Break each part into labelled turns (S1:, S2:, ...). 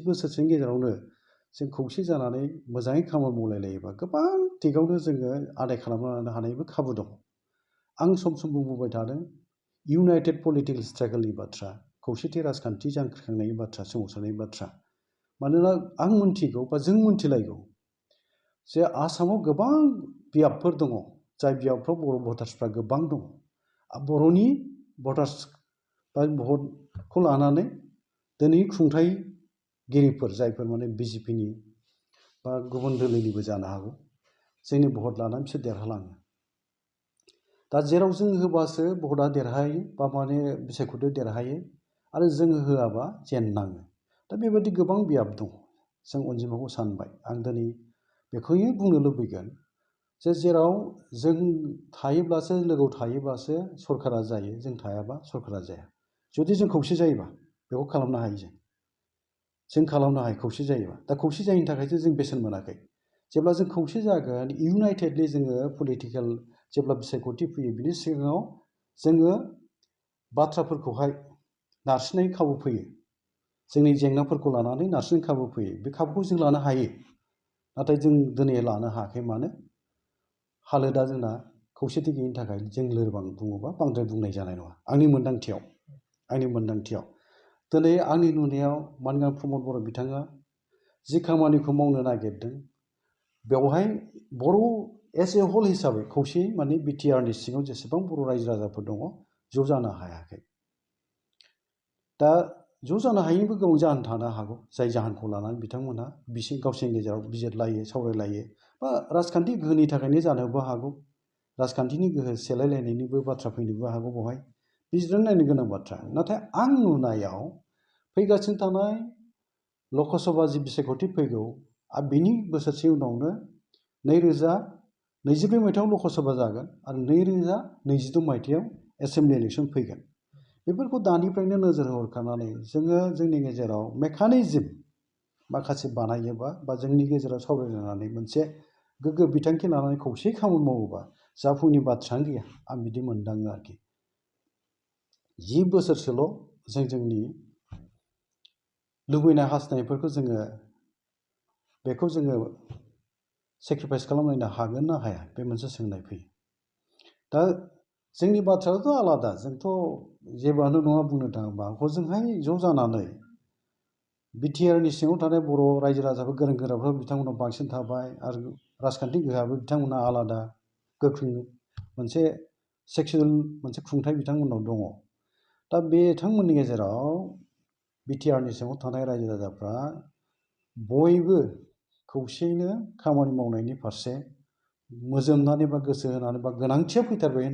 S1: बोसोरसोनि गेजेरावनो जों खौसे जानानै मोजाङै खामानि मावलायलायोबा गोबां दिगावनो जोङो आदाय खालामना लानो हानायबो खाबु दं। आं सम बुंबोबाय थादों इउनाइटेड पलिटिकेल स्ट्रागलनि बाथ्रा, खौसेथि राजखान्थि जांख्रिखांनायनि बाथ्रा, सोमावसारनायनि बाथ्रा। मानोना आं मोनथिगौ बा जों मोनथिलायगौ जे आसामाव गोबां बियाबफोर दङ, जाय बियाबफ्राव बर' भटार्सफ्रा गोबां दङ। बर'नि भटार्स बा भटखौ लानानै दिनै खुंथायगिरिफोर जायफोर माने बिजेपिनि बा गुबुन दोलोनिबो जानो हागौ, जोंनि भट लानानै बिसोर देरहालाङो। दा जेराव जों होबासो भटआ देरहायो बा माने बिसायख'थियाव देरहायो आरो जोङो होआबा जेननाङो। दा बेबायदि गोबां बियाब दङ। जों अनजिमाखौ सानबाय। आं दिनै बेखौनो बुंनो लुबैगोन जे जेराव जों थायोब्लासो, लोगोआव थायोब्लासो सरकारा जायो, जों थायाबा सरकारा जाया। जुदि जों खौसे जायोबा बेखौ खालामनो हायो। जों खालामनो हायो खौसे जायोबा। दा खौसे जायैनि थाखायसो जों बेसेन मोनाखै। जेब्ला जों खौसे जागोन, इउनाइटेडलि जोङो पलिटिकेल जेब्ला बिसायख'थि फैयो, बिनि सिगाङाव जोङो बाथ्राफोरखौहाय नारसिननायनि खाबु फैयो। जोंनि जेंनाफोरखौ लानानै नारसिननायनि खाबु फैयो। बे खाबुखौ जों लानो हायो। नाथाय जों दिनै लानो हायाखै। मानो? हालोदा जोंना खौसेथि गैयिनि थाखाय जों लोरबां बुङोबा बांद्राय बुंनाय जानाय नङा। आंनि मोनदांथियाव दिनै आंनि नुनायाव मानगां प्रमद बर' बिथाङा जि खामानिखौ मावनो नागिरदों, बेवहाय बर' एज ए हल हिसाबै खौसेयै माने बिटिआरनि सिङाव जेसेबां बर' रायजो राजाफोर दङ ज' जानो हायाखै। दा ज' जानो हायैनिबो गोबां जाहोन थानो हागौ, जाय जाहोनखौ लानानै बिथांमोनहा गावसोरनि गेजेराव बिजिरलायो, सावरायलायो, बा राजखान्थि गोहोनि थाखायनो जानोबो हागौ। राजखान्थिनि गोहो सेलायलायनायनिबो बाथ्रा फैनोबो हागौ। बेवहाय बिजिरनानै नायनो गोनां बाथ्रा। नाथाय आं नुनायाव फैगासिनो थानाय लकसभा जि बिसायख'थि फैगौ, बिनि बोसोरसे उनावनो 2024 मायथाइयाव लकसभा जागोन आरो 2026 मायथाइयाव एसेम्बलि इलेक्सन फैगोन। बेफोरखौ दानिफ्रायनो नोजोर होखानानै जोङो जोंनि गेजेराव मेकानिजम माखासे बानायोबा बा जोंनि गेजेराव सावरायलायनानै मोनसे गोग्गो बिथांखि लानानै खौसे खामानि मावोबा जाफुंनि बाथ्रायानो गैया। आं बिदि मोनदाङो आरोखि। 10 बोसोरसोल' जोंनि लुबैनाय हास्थायनायफोरखौ जोङो सेक्रिफाइस खालामलायनो हागोन ना हाया, बे मोनसे सोंनाय फैयो। दा जोंनि बाथ्रायाथ' आलादा। जोंथ' जेबोआनो नङा बुंनो थाङोबा। हजोंहाय ज' जानानै बिटिआरनि सिङाव थानाय बर' रायजो राजाफोर, गोरों गोराफ्रा बिथांमोनाव बांसिन थाबाय आरो राजखान्थि गोहोआबो बिथांमोना आलादा, गोख्रों मोनसे सेक्सुयेल मोनसे खुंथाय बिथांमोनाव दङ। दा बिथांमोननि गेजेराव बिटिआरनि सिङाव थानाय रायजो राजाफ्रा बयबो खौसेयैनो खामानि मावनायनि फारसे मोजोमनानै बा गोसो होनानै बा गोनांथिया फैथारबाय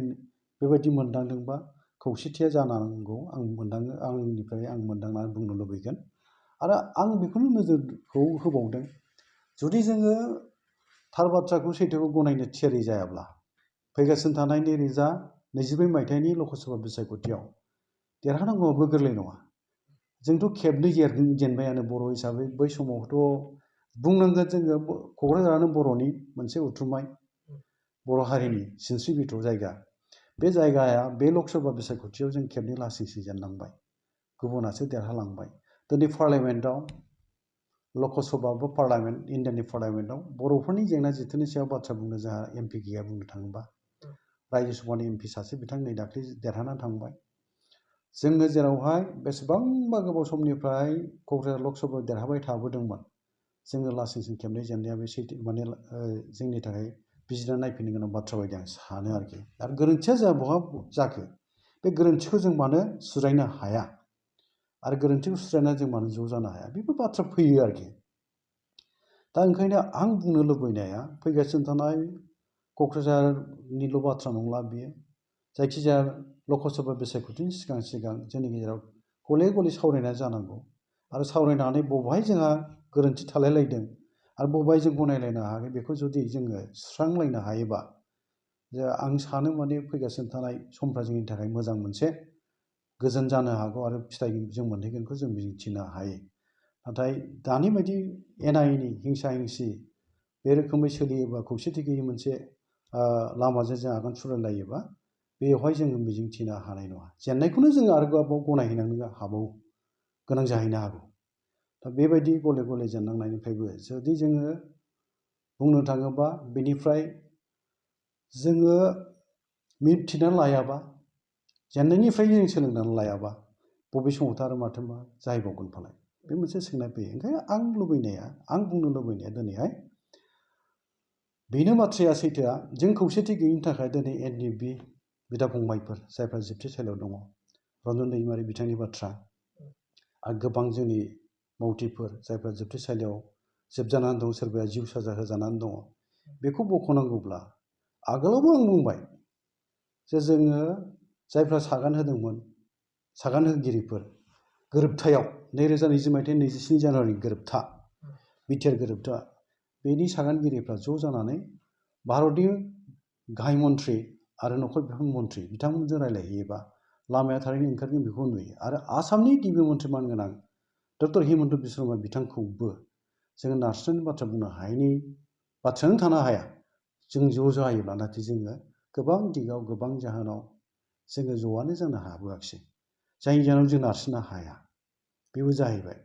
S1: बेबायदि मोनदांदोंबा खौसेथिया जानांगौ। आं मोनदाङो, आंनिफ्राय आं मोनदांनानै बुंनो लुबैगोन। आरो आं बेखौनो नोजोरखौ होबावदों, जुदि जोङो थार बाथ्राखौ, सैथोखौ गनायनो थियारि जायाब्ला फैगासिनो थानाय 2024 मायथाइनि लकसभा बिसायख'थियाव देरहानांगौआबो गोरलै नङा। जोंथ' खेबनै जेनबायानो बर' हिसाबै। बै समावथ' बुंनांगोन जोङो क'क्राझारानो बर'नि मोनसे उथुमाय, बर' हारिनि सिनस्रि बिथा जायगा। बे जायगाया बे लकसभा बिसायख'थियाव जों खेबनै लासैसो जेननांबाय, गुबुनासो देरहालांबाय। दिनै पार्लियामेन्टआव, लकसभा बा पार्लियामेन्ट, इन्डियानि पार्लियामेन्टआव बर'फोरनि जेंना जेथोनि सायाव बाथ्रा बुंनो जोंहा एमपि गैया। बुंनो थाङोबा रायजो सभानि एमपि सासे बिथां नै दाख्लै देरहानानै थांबाय। जोङो जेरावहाय बेसेबांबा गोबाव समनिफ्राय क'क्राझार लकसभायाव देरहाबाय थाबोदोंमोन, जोङो लासैसिन खेबनै जेननाया बे सैथो माने जोंनि थाखाय बिजिरना नायफिननो गोनां बाथ्रा बायदि आं सानो आरोखि। आरो गोरोन्थिया जोंहा बहा जाखो, बे गोरोन्थिखौ जों मानो सुद्रायनो हाया आरो गोरोन्थिखौ सुद्रायनानै जों मानो ज' जानो हाया, बेफोर बाथ्रा फैयो आरोखि। दा ओंखायनो आं बुंनो लुबैनाया फैगासिनो थानाय क'क्राझारनिल' बाथ्रा नंला बियो। जायखिजाया लकसभा बिसायख'थिनि सिगां जोंनि गेजेराव गले गले सावरायनाया जानांगौ। आरो सावरायनानै बबेहाय जोंहा गोरोन्थि थालायलायदों आरो बबेहाय जों गनायलायनो हायाखै, बेखौ जुदि जोङो सुस्रांलायनो हायोबा आं सानो माने फैगासिनो थानाय समफ्रा जोंनि थाखाय मोजां मोनसे गोजोन जानो हागौ आरो फिथाइ जों मोनहैगोनखौ जों मिजिंथिनो हायो। नाथाय दानि बायदि एना एनि हिंसा हिंसि बे रोखोमै सोलियोबा, खौसेथि गैयै मोनसे लामाजों जों आगान सुरलायोबा, बेवहाय जोङो मिजिंथिनो हानाय नङा। जेननायखौनो जोङो आरोबाव गनायहैनांनो हाबावो, गोनां जाहैनो हागौ। दा बेबायदि गले गले जेननांनायनिफ्रायबो जुदि जोङो बुंनो थाङोबा बेनिफ्राय जोङो मिथिनानै लायाबा जेननायनिफ्रायनो जों सोलोंनानै लायाबा बबे समावथ' आरो माथो मा जाहैबावगोन फालाय बे मोनसे सोंनाय फैयो। ओंखायनो आं बुंनो लुबैनाया दिनैहाय बेनो बाथ्राया सैथोआ जों खौसेथि गैयिनि थाखाय दिनै NDP बिदा फंबायफोर जायफ्रा जोबथेसालियाव दङ रन्जन दैमारि बिथांनि बाथ्रा आरो गोबां जोंनि मावथिफोर जायफ्रा जोबथेसालियाव जोबजानानै दं सोरबाया जिउ साजा होजानानै दङ बेखौ बख'नांगौब्ला आगोलावबो आं बुंबाय जे जोङो जायफ्रा सागान होदोंमोन सागान होगिरिफोर गोरोबथायाव 2020 मायथाइनि 27 जानुवारि गोरोबथा बिटिआर गोरोबथा बेनि सागानगिरिफ्रा ज' जानानै भारतनि गाहाय मन्थ्रि आरो नखर बिफान मन्थ्रि बिथांमोनजों रायलायहैयोबा लामाया थारैनो ओंखारगोन बेखौ नुयो। आरो आसामनि गिबि मन्थ्रि मानगोनां डक्टर हिमन्त बिश्व शर्मा बिथांखौबो जोङो नारसिननायनि बाथ्रा बुंनो हायैनि बाथ्रायानो थानो हाया जों ज' जायोब्ला नाथाय जोङो गोबां दिगाव गोबां जाहोनाव जोङो ज'आनो जानो हाबोआखिसै जायनि जाहोनाव जों नारसिननो हाया बेबो जाहैबाय।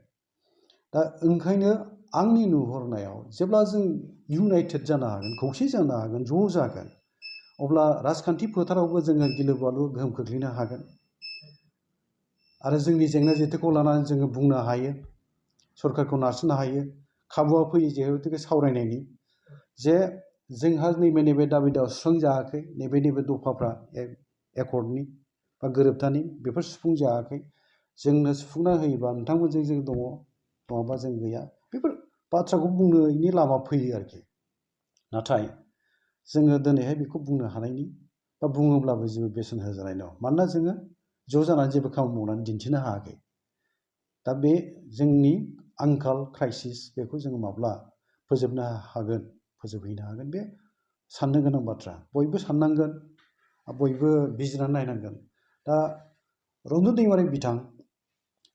S1: दा ओंखायनो आंनि नुहुरनायाव जेब्ला जों इउनाइटेड जानो हागोन खौसे जानो हागोन ज' जागोन अब्ला राजखान्थि फोथारावबो जोङो गिलु बालु गोहोम खोख्लैनो हागोन आरो जोंनि जेंना जेथोखौ लानानै जोङो बुंनो हायो सरकारखौ नारसिननो हायो। खाबुआ फैयो जिहेतु सावरायनायनि जे जोंहा नैबे दाबि दावा सुस्रांजायाखै नैबे दफाफ्रा एकर्डनि बा गोरोबथानि बेफोर सुफुंजायाखै जोंनो सुफुंना होयोबा नोंथांमोनजों जों दङ नङाबा जों गैया बेफोर बाथ्राखौ बुंनायनि लामा फैयो आरोखि। नाथाय जोङो दिनैहाय बेखौ बुंनो हानायनि बा बुङोब्लाबो जेबो बेसेन होजानाय नङा मानोना जोङो ज' जानानै जेबो खामानि मावनानै दिन्थिनो हायाखै। दा बे जोंनि आंखाल क्राइसिस बेखौ जोङो माब्ला फोजोबनो हागोन फोजोबहैनो हागोन बे साननो गोनां बाथ्रा बयबो साननांगोन बयबो बिजिरनानै नायनांगोन। दा रन्जन दैमारि बिथां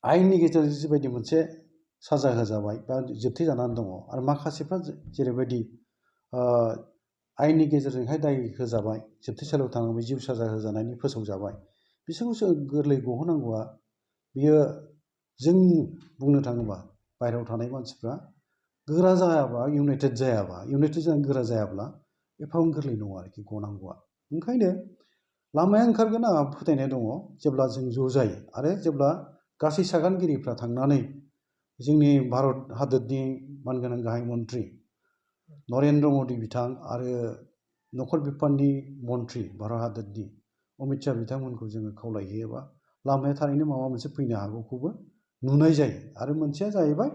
S1: आयेननि गेजेरजों जिबायदि मोनसे साजा होजाबाय बा जोबथेजानानै दङ आरो माखासेफ्रा जेरैबायदि आयेननि गेजेरजोंहाय दाय होजाबाय जोबथेसालियाव थांनानै जिउ साजा होजानायनि फोसावजाबाय बिसोरखौ गोरलै गहोनांगौआ बियो जों बुंनो थाङोबा बायह्रायाव थानाय मानसिफ्रा गोरा जायाबा इउनाइटेड जानानै गोरा जायाब्ला एफाबां गोरलै नङा आरोखि गनांगौआ। ओंखायनो लामाया ओंखारगोन आंहा फोथायनाय दङ जेब्ला जों ज' जायो आरो जेब्ला गासै सागानगिरिफ्रा थांनानै जोंनि भारत हादरनि मानगोनां गाहाय मन्थ्रि नरेन्द्र मदि बिथां आरो नखर बिफाननि मन्थ्रि भारत हादरनि अमित शाह बिथांमोनखौ जोङो खावलायहैयोबा लामाया थारैनो माबा मोनसे फैनो हागौखौबो नुनाय जायो। आरो मोनसेया जाहैबाय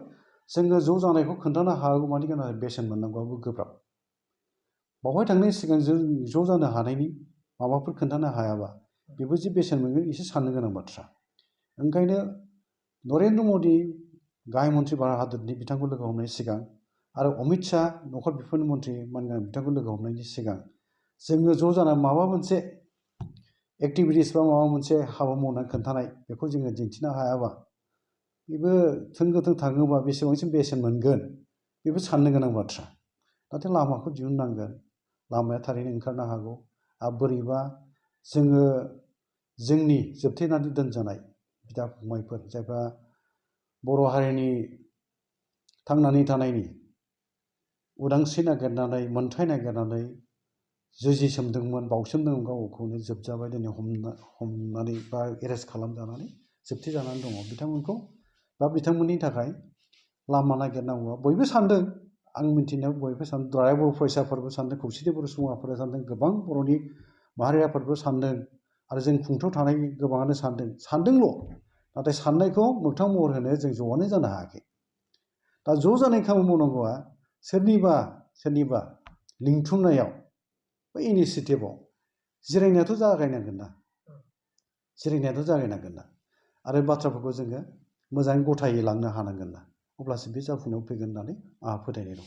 S1: जोङो ज' जानायखौ खोन्थानो हागौ मानि गोनां बेसेन मोननांगौआबो गोब्राब बावहाय थांनायनि सिगां जों ज' जानो हानायनि माबाफोर खोन्थानो हायाबा बेबो जे बेसेन मोनगोन एसे साननो गोनां बाथ्रा। ओंखायनो नरेन्द्र मदि गाहाय मन्थ्रि भारत हादरनि बिथांखौ लोगो हमनायनि सिगां आरो अमित शाह नखर बिफाननि मन्थ्रि मानगोनां बिथांखौ लोगो हमनायनि सिगां जोङो ज' जानानै माबा मोनसे एक्टिभिटिस बा माबा मोनसे हाबा मावनानै खोन्थानाय बेखौ जोङो दिन्थिनो हायाबा बेबो थोंगोथों थाङोबा बेसेबांसिम बेसेन मोनगोन बेबो साननो गोनां बाथ्रा। नाथाय लामाखौ दिहुननांगोन लामाया थारैनो ओंखारनो हागौ आरो बोरैबा जोङो जोंनि जोबथेनानै दोनजानाय बिदा फंबायफोर जायफ्रा बर' हारिनि थांनानै थानायनि उदांस्रि नागिरनानै मोन्थाय नागिरनानै जुजिसोमदोंमोन बावसोमदोंमोन गावखौनो जोबजाबाय दिनै हमनानै बा एरेस्ट खालामजानानै जोबथेजानानै दङ बिथांमोनखौ बा बिथांमोननि थाखाय लामा नागिरनांगौआ बयबो सानदों आं मिन्थिनायाव बयबो सानदों द्राय बर' फरायसाफोरबो सानदों खौसेथि बर' सुबुंआफोरा सानदों गोबां बर'नि माहारि आफादबो सानदों आरो जों खुंथायाव थानाय गोबाङानो सानदोंल' नाथाय साननायखौ मोगथां महर होनो जों ज'आनो जानो हायाखै। दा ज' जानाय खामानि मावनांगौआ सोरनिबा लिंथुमनायाव बा इनिसियेटिभआव जिरायनायाथ' जागायनांगोन ना आरो बाथ्राफोरखौ जोङो मोजाङै गथायै लांनो हानांगोन ना अब्लासो बे जाफुंनायाव फैगोन होननानै आंहा फोथायनाय दं।